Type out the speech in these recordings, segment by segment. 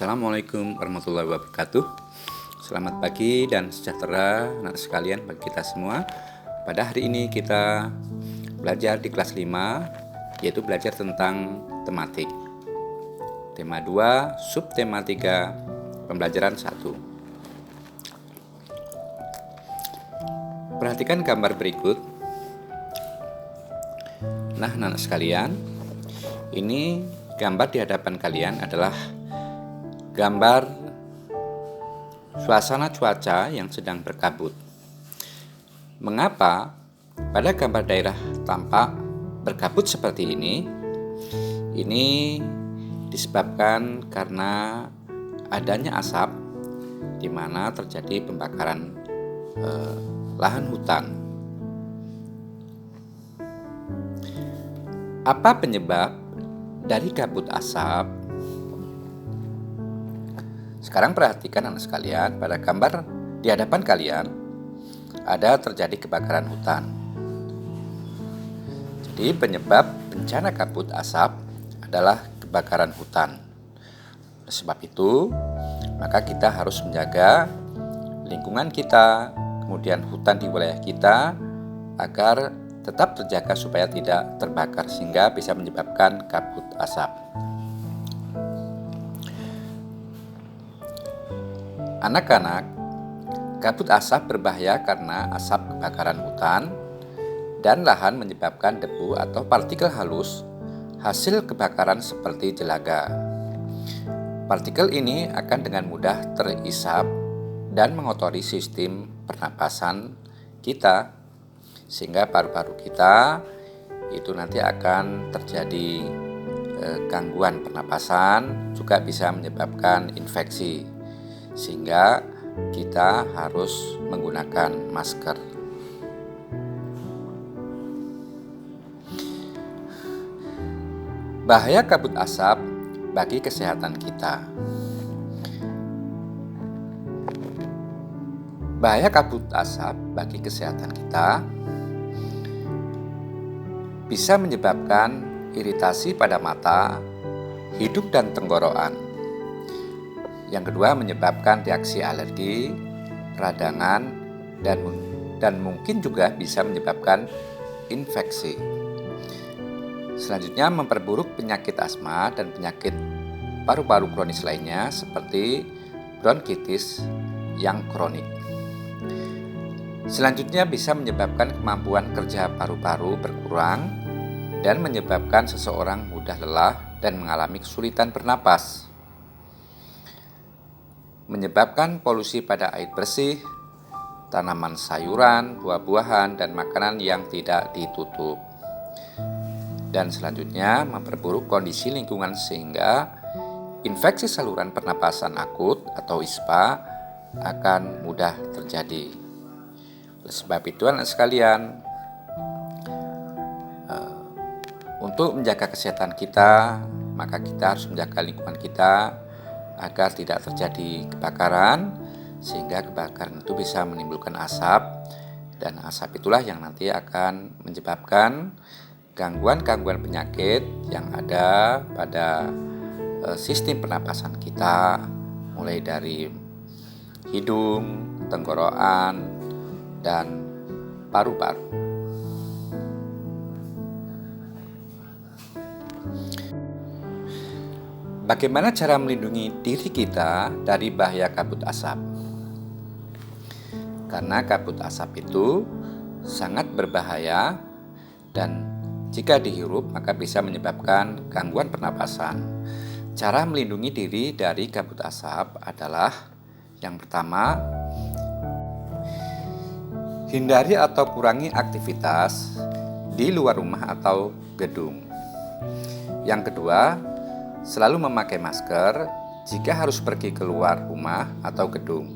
Assalamualaikum warahmatullahi wabarakatuh. Selamat pagi dan sejahtera anak sekalian bagi kita semua. Pada hari ini kita belajar di kelas 5, yaitu belajar tentang tematik. Tema 2, subtema 3, pembelajaran 1. Perhatikan gambar berikut. Nah, anak sekalian, ini gambar di hadapan kalian adalah gambar suasana cuaca yang sedang berkabut. Mengapa pada gambar daerah tampak berkabut seperti ini? Ini disebabkan karena adanya asap di mana terjadi pembakaran lahan hutan. Apa penyebab dari kabut asap? Sekarang perhatikan anak sekalian, pada gambar di hadapan kalian ada terjadi kebakaran hutan. Jadi penyebab bencana kabut asap adalah kebakaran hutan. Oleh sebab itu, maka kita harus menjaga lingkungan kita, kemudian hutan di wilayah kita agar tetap terjaga supaya tidak terbakar sehingga bisa menyebabkan kabut asap. Anak-anak, kabut asap berbahaya karena asap kebakaran hutan dan lahan menyebabkan debu atau partikel halus hasil kebakaran seperti jelaga. Partikel ini akan dengan mudah terisap dan mengotori sistem pernapasan kita, sehingga paru-paru kita itu nanti akan terjadi gangguan pernapasan, juga bisa menyebabkan infeksi. Sehingga kita harus menggunakan masker. Bahaya kabut asap bagi kesehatan kita. Bahaya kabut asap bagi kesehatan kita bisa menyebabkan iritasi pada mata, hidung, dan tenggorokan. Yang kedua, menyebabkan reaksi alergi, peradangan, dan mungkin juga bisa menyebabkan infeksi. Selanjutnya, memperburuk penyakit asma dan penyakit paru-paru kronis lainnya seperti bronkitis yang kronik. Selanjutnya, bisa menyebabkan kemampuan kerja paru-paru berkurang dan menyebabkan seseorang mudah lelah dan mengalami kesulitan bernapas. Menyebabkan polusi pada air bersih, tanaman sayuran, buah-buahan, dan makanan yang tidak ditutup. Dan selanjutnya, memperburuk kondisi lingkungan sehingga infeksi saluran pernapasan akut atau ISPA akan mudah terjadi. Oleh sebab itu, anak sekalian, untuk menjaga kesehatan kita, maka kita harus menjaga lingkungan kita agar tidak terjadi kebakaran, sehingga kebakaran itu bisa menimbulkan asap, dan asap itulah yang nanti akan menyebabkan gangguan-gangguan penyakit yang ada pada sistem pernapasan kita, mulai dari hidung, tenggorokan, dan paru-paru. Bagaimana cara melindungi diri kita dari bahaya kabut asap? Karena kabut asap itu sangat berbahaya dan jika dihirup maka bisa menyebabkan gangguan pernapasan. Cara melindungi diri dari kabut asap adalah yang pertama, hindari atau kurangi aktivitas di luar rumah atau gedung. Yang kedua, selalu memakai masker jika harus pergi keluar rumah atau gedung.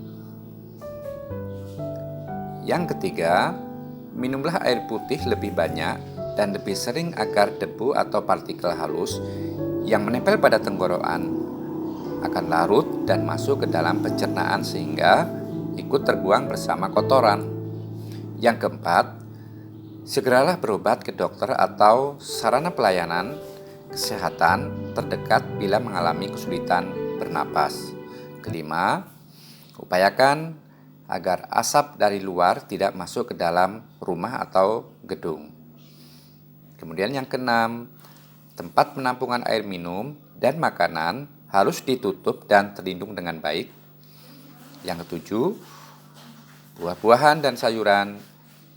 Yang ketiga, minumlah air putih lebih banyak dan lebih sering agar debu atau partikel halus yang menempel pada tenggorokan akan larut dan masuk ke dalam pencernaan sehingga ikut terbuang bersama kotoran. Yang keempat, segeralah berobat ke dokter atau sarana pelayanan kesehatan terdekat bila mengalami kesulitan bernapas. Kelima, upayakan agar asap dari luar tidak masuk ke dalam rumah atau gedung. Kemudian yang keenam, tempat penampungan air minum dan makanan harus ditutup dan terlindung dengan baik. Yang ketujuh, buah-buahan dan sayuran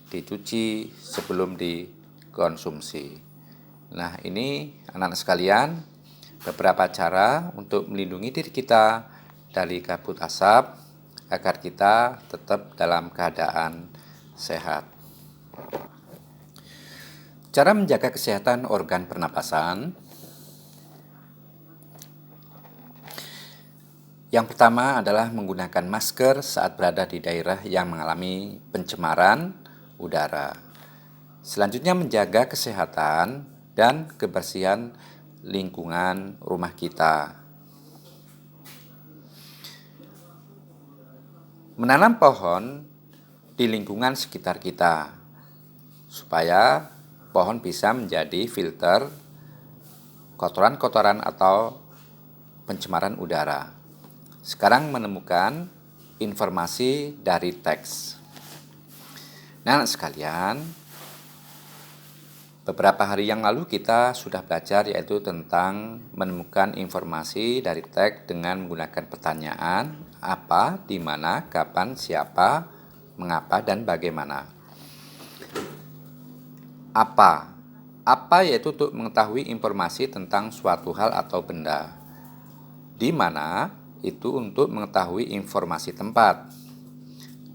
dicuci sebelum dikonsumsi. Nah, ini anak-anak sekalian, beberapa cara untuk melindungi diri kita dari kabut asap agar kita tetap dalam keadaan sehat. Cara menjaga kesehatan organ pernapasan. Yang pertama adalah menggunakan masker saat berada di daerah yang mengalami pencemaran udara. Selanjutnya menjaga kesehatan dan kebersihan lingkungan rumah kita. Menanam pohon di lingkungan sekitar kita supaya pohon bisa menjadi filter kotoran-kotoran atau pencemaran udara. Sekarang menemukan informasi dari teks. Nah, anak sekalian, beberapa hari yang lalu kita sudah belajar yaitu tentang menemukan informasi dari teks dengan menggunakan pertanyaan apa, di mana, kapan, siapa, mengapa, dan bagaimana. Apa? Apa yaitu untuk mengetahui informasi tentang suatu hal atau benda. Di mana itu untuk mengetahui informasi tempat.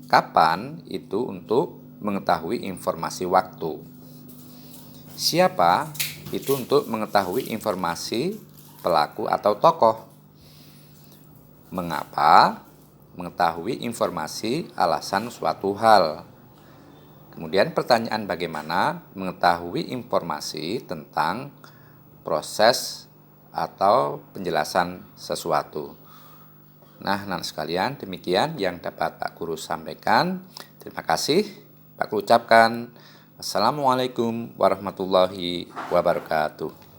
Kapan itu untuk mengetahui informasi waktu. Siapa itu untuk mengetahui informasi pelaku atau tokoh. Mengapa mengetahui informasi alasan suatu hal. Kemudian pertanyaan bagaimana mengetahui informasi tentang proses atau penjelasan sesuatu. Nah, anak sekalian, demikian yang dapat Pak Guru sampaikan. Terima kasih. Pak Guru ucapkan Assalamualaikum warahmatullahi wabarakatuh.